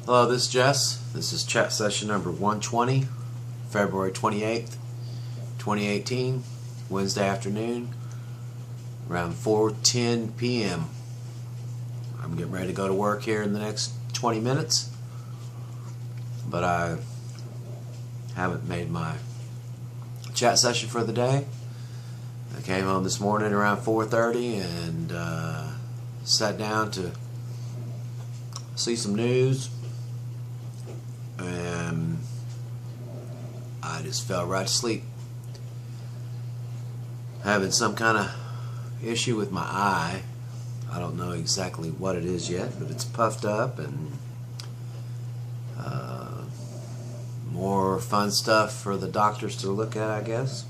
Hello, this is Jess. This is chat session number 120, February 28th, 2018, Wednesday afternoon, around 4:10 p.m. I'm getting ready to go to work here in the next 20 minutes, but I haven't made my chat session for the day. I came home this morning around 4:30 and sat down to see some news, and I just fell right asleep. Having some kind of issue with my eye. I don't know exactly what it is yet, but it's puffed up, and more fun stuff for the doctors to look at, I guess.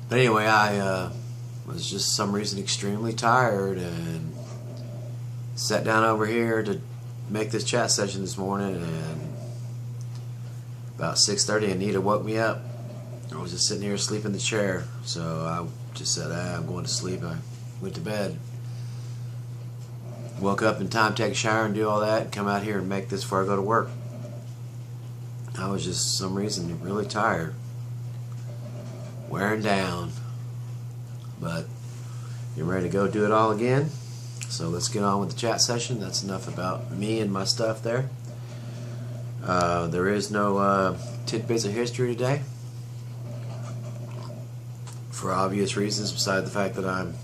But anyway, I was just some reason extremely tired and sat down over here to make this chat session this morning, and about 6:30 Anita woke me up. I was just sitting here asleep in the chair, so I just said, I'm going to sleep. I went to bed, woke up in time to take a shower and do all that, and come out here and make this before I go to work. I was just, some reason, really tired, wearing down, but you're ready to go do it all again. So let's get on with the chat session. That's enough about me and my stuff there. There is no tidbits of history today, for obvious reasons, besides the fact that I'm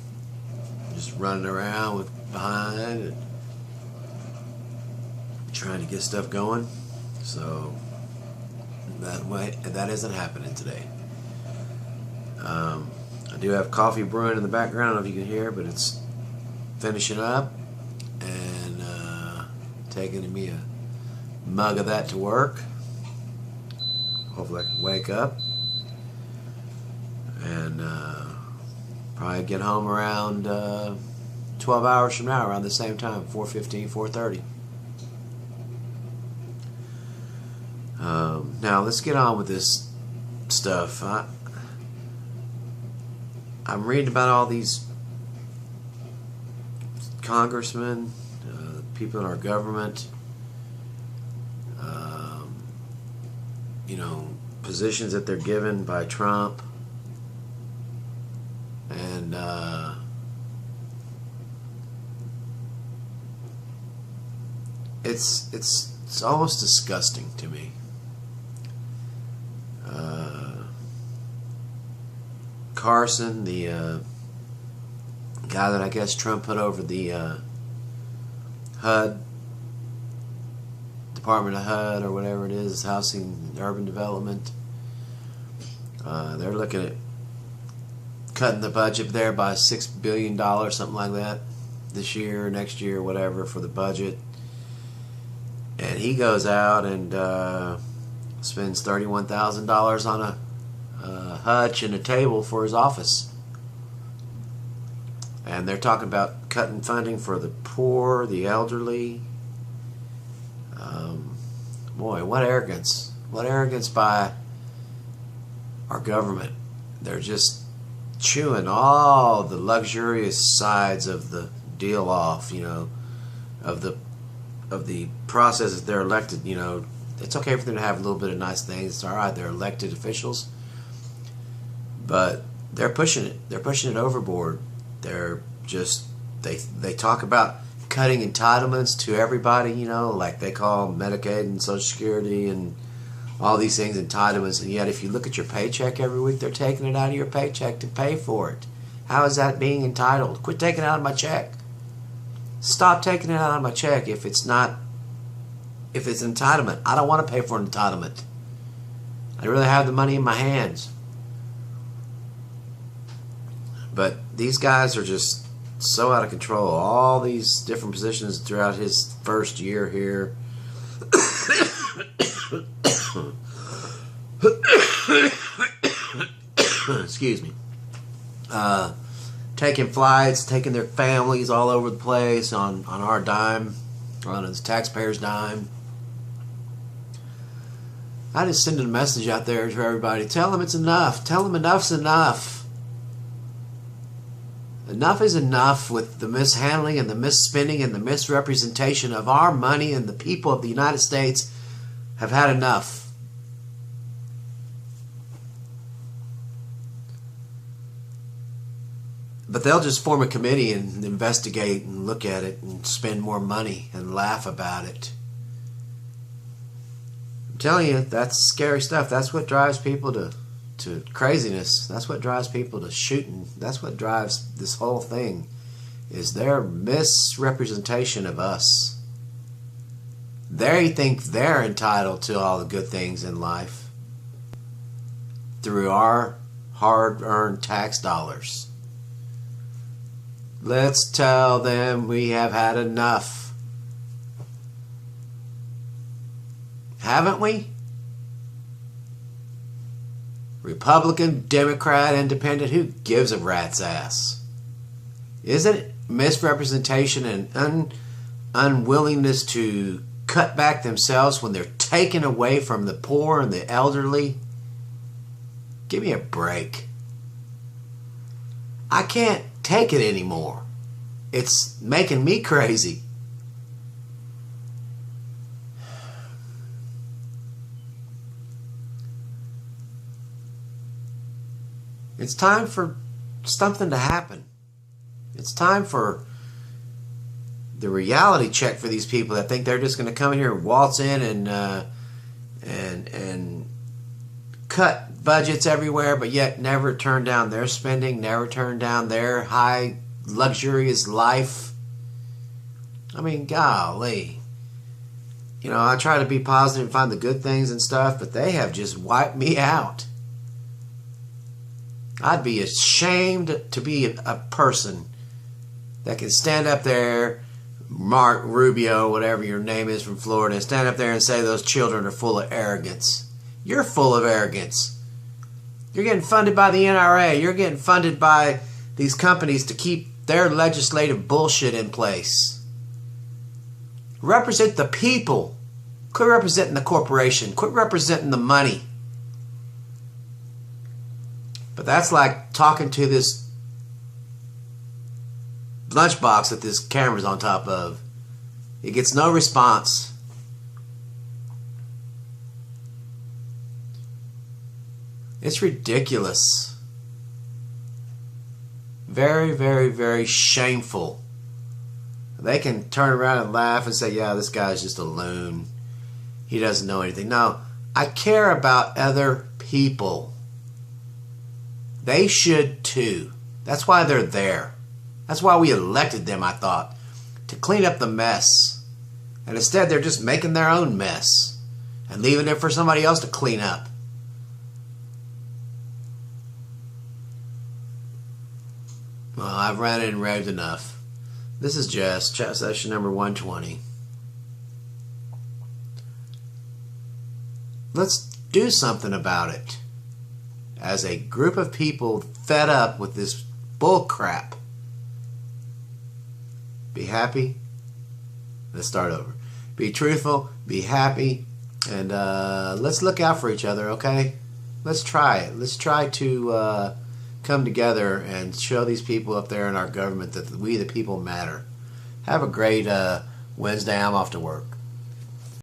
just running around behind and trying to get stuff going. So that isn't happening today. I do have coffee brewing in the background, I don't know if you can hear, but it's finishing up, and taking me a mug of that to work. Hopefully I can wake up and probably get home around 12 hours from now, around the same time, 4:15, 4:30. Now let's get on with this stuff. I'm reading about all these congressmen, people in our government, positions that they're given by Trump, and it's almost disgusting to me. Carson, the guy that I guess Trump put over the HUD, Department of HUD or whatever it is, Housing and Urban Development. They're looking at cutting the budget there by $6 billion, something like that, this year, next year, whatever, for the budget. And he goes out and spends $31,000 on a hutch and a table for his office. And they're talking about cutting funding for the poor, the elderly. Boy, what arrogance. What arrogance by our government. They're just chewing all the luxurious sides of the deal off, of the process that they're elected. It's okay for them to have a little bit of nice things. It's all right. They're elected officials. But they're pushing it. They're pushing it overboard. They're just, they talk about cutting entitlements to everybody, like they call Medicaid and Social Security and all these things entitlements, and yet if you look at your paycheck every week, they're taking it out of your paycheck to pay for it. How is that being entitled? Quit taking it out of my check. Stop taking it out of my check if it's entitlement. I don't want to pay for an entitlement. I'd rather have the money in my hands. But these guys are just so out of control. All these different positions throughout his first year here. Excuse me. Taking flights, taking their families all over the place on our dime, on his taxpayers' dime. I just send a message out there to everybody. Tell them it's enough. Tell them enough's enough. Enough is enough with the mishandling and the misspending and the misrepresentation of our money, and the people of the United States have had enough. But they'll just form a committee and investigate and look at it and spend more money and laugh about it. I'm telling you, that's scary stuff. That's what drives people to craziness. That's what drives people to shooting. That's what drives this whole thing, is their misrepresentation of us. They think they're entitled to all the good things in life through our hard-earned tax dollars. Let's tell them we have had enough. Haven't we? Republican, Democrat, Independent, who gives a rat's ass? Isn't it misrepresentation and unwillingness to cut back themselves when they're taken away from the poor and the elderly? Give me a break. I can't take it anymore. It's making me crazy. It's time for something to happen. It's time for the reality check for these people that think they're just going to come in here and waltz in and cut budgets everywhere, but yet never turn down their spending, never turn down their high luxurious life. I mean, golly. You know, I try to be positive and find the good things and stuff, but they have just wiped me out. I'd be ashamed to be a person that can stand up there, Mark Rubio, whatever your name is from Florida, and stand up there and say those children are full of arrogance. You're full of arrogance. You're getting funded by the NRA. You're getting funded by these companies to keep their legislative bullshit in place. Represent the people. Quit representing the corporation. Quit representing the money. But that's like talking to this lunchbox that this camera's on top of. It gets no response. It's ridiculous. Very, very, very shameful. They can turn around and laugh and say, yeah, this guy's just a loon. He doesn't know anything. No, I care about other people. They should too. That's why they're there. That's why we elected them, I thought, to clean up the mess. And instead they're just making their own mess and leaving it for somebody else to clean up. Well, I've ranted and raved enough. This is Jess, chat session number 120. Let's do something about it. As a group of people fed up with this bull crap. Be happy. Let's start over. Be truthful. Be happy. And let's look out for each other, okay? Let's try it. Let's try to come together and show these people up there in our government that we the people matter. Have a great Wednesday. I'm off to work.